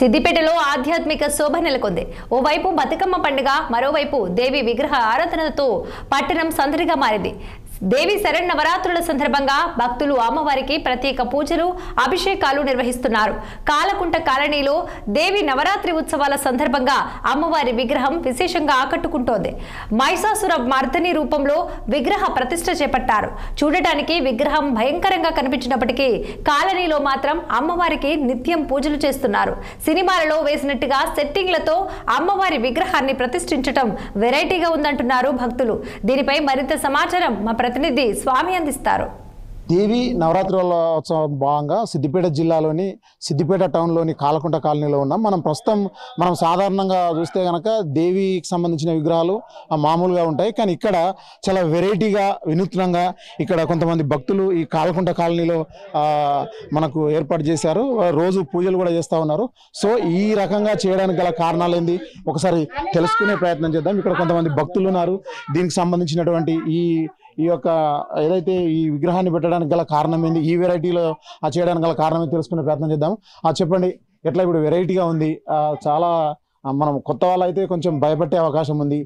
సిద్దిపేటలో ఆధ్యాత్మిక శోభ నెలకొంది. ఓవైపు బతుకమ్మ పండుగ, మరోవైపు దేవి విగ్రహ ఆరాధనలతో పట్టణం సందడిగా మారింది. దేవి శరన్నవరాత్రుల సందర్భంగా భక్తులు అమ్మవారికి ప్రత్యేక పూజలు, అభిషేకాలు నిర్వహిస్తున్నారు. కాలకుంట కాలనీలో దేవి నవరాత్రి ఉత్సవాల సందర్భంగా అమ్మవారి విగ్రహం విశేషంగా ఆకట్టుకుంటోంది. మహిషాసుర మర్దిని రూపంలో విగ్రహ ప్రతిష్ఠ చేపట్టారు. చూడటానికి విగ్రహం భయంకరంగా కనిపించినప్పటికీ కాలనీలో మాత్రం అమ్మవారికి నిత్యం పూజలు చేస్తున్నారు. సినిమాలలో వేసినట్టుగా సెట్టింగ్లతో అమ్మవారి విగ్రహాన్ని ప్రతిష్ఠించడం వెరైటీగా ఉందంటున్నారు భక్తులు. దీనిపై మరింత సమాచారం మా ప్రతినిధి స్వామి అందిస్తారు. దేవి నవరాత్రోత్సవం భాగంగా సిద్దిపేట జిల్లాలోని సిద్దిపేట టౌన్లోని కాలకుంట కాలనీలో ఉన్నాం. మనం సాధారణంగా చూస్తే కనుక దేవికి సంబంధించిన విగ్రహాలు మామూలుగా ఉంటాయి, కానీ ఇక్కడ చాలా వెరైటీగా వినూత్నంగా ఇక్కడ కొంతమంది భక్తులు ఈ కాలకుంట కాలనీలో మనకు ఏర్పాటు చేశారు. రోజు పూజలు కూడా చేస్తూ ఉన్నారు. సో ఈ రకంగా చేయడానికి గల కారణాలు ఏంది ఒకసారి తెలుసుకునే ప్రయత్నం చేద్దాం. ఇక్కడ కొంతమంది భక్తులు ఉన్నారు. దీనికి సంబంధించినటువంటి ఈ యొక్క ఏదైతే ఈ విగ్రహాన్ని పెట్టడానికి గల కారణం ఏంది, ఈ వెరైటీలో చేయడానికి గల కారణం ఏంది తెలుసుకునే ప్రయత్నం చేద్దాం. చెప్పండి, ఎట్లా ఇప్పుడు వెరైటీగా ఉంది, చాలా మనం కొత్త వాళ్ళు అయితే కొంచెం భయపడే అవకాశం ఉంది.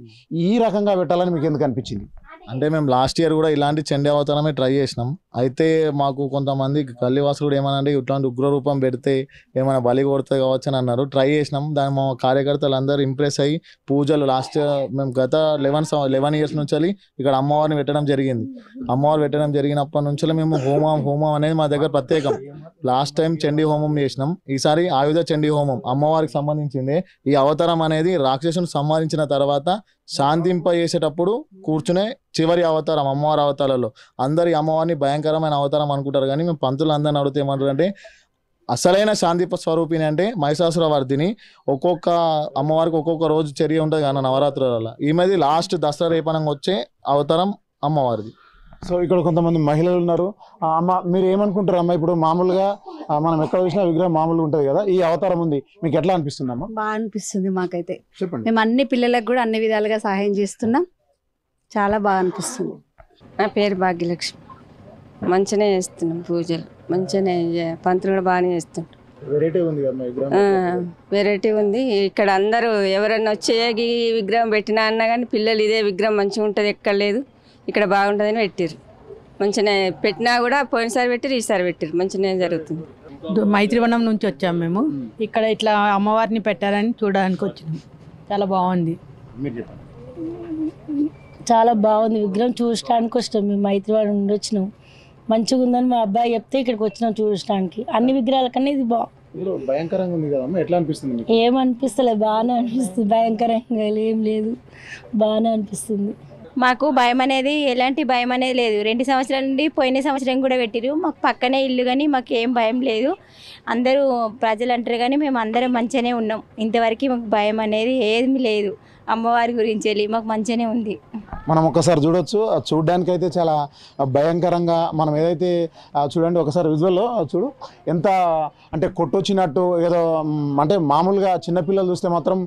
ఈ రకంగా పెట్టాలని మీకు ఎందుకు అనిపించింది? అంటే మేము లాస్ట్ ఇయర్ కూడా ఇలాంటి చండీ అవతారమే ట్రై చేసినాం. అయితే మాకు కొంతమంది గల్లీవాసులు కూడా ఏమనంటే ఇట్లాంటి ఉగ్రరూపం పెడితే ఏమైనా బలి కొడుతుంది కావచ్చు అని అన్నారు. ట్రై చేసినాం. దాని మా కార్యకర్తలు అందరూ ఇంప్రెస్ అయ్యి పూజలు మేము గత 11 ఇయర్స్ నుంచి ఇక్కడ అమ్మవారిని పెట్టడం జరిగింది. అమ్మవారు పెట్టడం జరిగినప్పటి నుంచి మేము హోమం అనేది మా దగ్గర ప్రత్యేకం. లాస్ట్ టైం చండీ హోమం చేసినాం. ఈసారి ఆయుధ చండీ హోమం అమ్మవారికి సంబంధించింది. ఈ అవతారం అనేది రాక్షసుని సంహరించిన తర్వాత శాంతింప చేసేటప్పుడు కూర్చునే చివరి అవతారం అమ్మవారి అవతారాల్లో. అందరు అమ్మవారిని భయంకరమైన అవతారం అనుకుంటారు, కానీ మేము పంతులు అందరిని అడిగితే ఏమంటారు అంటే అసలైన శాంతి స్వరూపిణి అంటే మహిషాసుర వర్ధిని. ఒక్కొక్క అమ్మవారికి ఒక్కొక్క రోజు చర్య ఉంటుంది కానీ నవరాత్రుల ఈమెది లాస్ట్ దసరా రేపనంగా వచ్చే అవతారం అమ్మవారిది. సో ఇక్కడ కొంతమంది మహిళలు ఉన్నారు. అమ్మ, మీరు ఏమనుకుంటారు అమ్మ? ఇప్పుడు మామూలుగా మనం ఎక్కడ చూసినా విగ్రహం మామూలుగా ఉంటుంది కదా, ఈ అవతారం ఉంది, మీకు ఎట్లా అనిపిస్తుంది అమ్మ? బాగా అనిపిస్తుంది మాకైతే. చెప్పండి. మేము అన్ని పిల్లలకు కూడా అన్ని విధాలుగా సహాయం చేస్తున్నాం. చాలా బాగా అనిపిస్తుంది. నా పేరు భాగ్యలక్ష్మి. మంచిగానే చేస్తున్నాం పూజలు, మంచిగానే పంతులు కూడా బాగానే చేస్తుంటాం. వెరైటీ ఉంది. ఇక్కడ అందరూ ఎవరన్నా వచ్చే విగ్రహం పెట్టినా అన్నా కానీ పిల్లలు ఇదే విగ్రహం మంచిగా ఉంటుంది, ఎక్కడ లేదు, ఇక్కడ బాగుంటుందని పెట్టారు. మంచిగానే పెట్టినా కూడా పోయినసారి పెట్టారు, ఈసారి పెట్టారు. మంచిగానే జరుగుతుంది. మైత్రివనం నుంచి వచ్చాం మేము. ఇక్కడ ఇట్లా అమ్మవారిని పెట్టారని చూడడానికి వచ్చినాం. చాలా బాగుంది. చాలా బాగుంది విగ్రహం చూడటానికి వస్తాం. మేము మైత్రివనం నుండి వచ్చినాం. మంచిగా ఉందని మా అబ్బాయి చెప్తే ఇక్కడికి వచ్చినాం చూడటానికి. అన్ని విగ్రహాల కన్నా ఇది భయంకరంగా ఉంది కదా, ఎట్లా అనిపిస్తుంది? ఏమనిపిస్తలేదు, బాగానే అనిపిస్తుంది. భయంకరంగా ఏం లేదు, బాగానే అనిపిస్తుంది. మాకు భయం అనేది ఎలాంటి భయం అనేది లేదు. 2 సంవత్సరాల నుండి పోయిన సంవత్సరం కూడా పెట్టిరు. మాకు పక్కనే ఇల్లు, కానీ మాకు ఏం భయం లేదు. అందరూ ప్రజలు అంటారు కానీ మేము అందరం మంచిగానే ఉన్నాం. ఇంతవరకు మాకు భయం అనేది ఏమీ లేదు. అమ్మవారి గురించి వెళ్ళి మాకు మంచిగానే ఉంది. మనం ఒకసారి చూడొచ్చు. చూడడానికి అయితే చాలా భయంకరంగా మనం ఏదైతే చూడండి, ఒకసారి విజువల్లో చూడు, ఎంత అంటే కొట్టొచ్చినట్టు ఏదో. అంటే మామూలుగా చిన్నపిల్లలు చూస్తే మాత్రం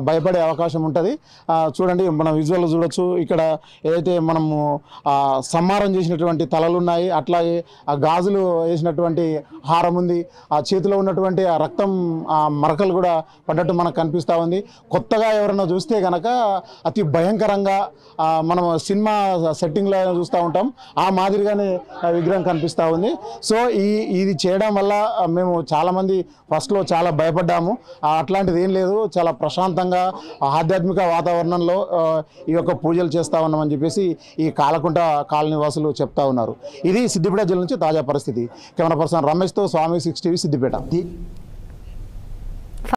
భయపడే అవకాశం ఉంటుంది. చూడండి, మనం విజువల్లో చూడొచ్చు. ఇక్కడ ఏదైతే మనము సంహారం చేసినటువంటి తలలు ఉన్నాయి, అట్లాగే ఆ గాజులు వేసినటువంటి హారం ఉంది, ఆ చేతిలో ఉన్నటువంటి ఆ రక్తం మరకలు కూడా పడ్డట్టు మనకు కనిపిస్తూ ఉంది. కొత్తగా ఎవరైనా చూస్తే కనుక అతి భయంకరంగా మనం సినిమా సెట్టింగ్లో చూస్తూ ఉంటాం, ఆ మాదిరిగానే విగ్రహం కనిపిస్తూ ఉంది. సో ఇది చేయడం వల్ల మేము చాలామంది ఫస్ట్లో చాలా భయపడ్డాము. అట్లాంటిది ఏం లేదు, చాలా ప్రశాంతంగా ఆధ్యాత్మిక వాతావరణంలో ఈ యొక్క పూజలు చేస్తూ ఉన్నామని చెప్పేసి ఈ కాలకుంట కాలనీ వాసులు చెప్తా ఉన్నారు. ఇది సిద్దిపేట జిల్లా నుంచి తాజా పరిస్థితి. కెమెరా పర్సన్ రమేష్తో స్వామి 6 టీవీ సిద్దిపేట.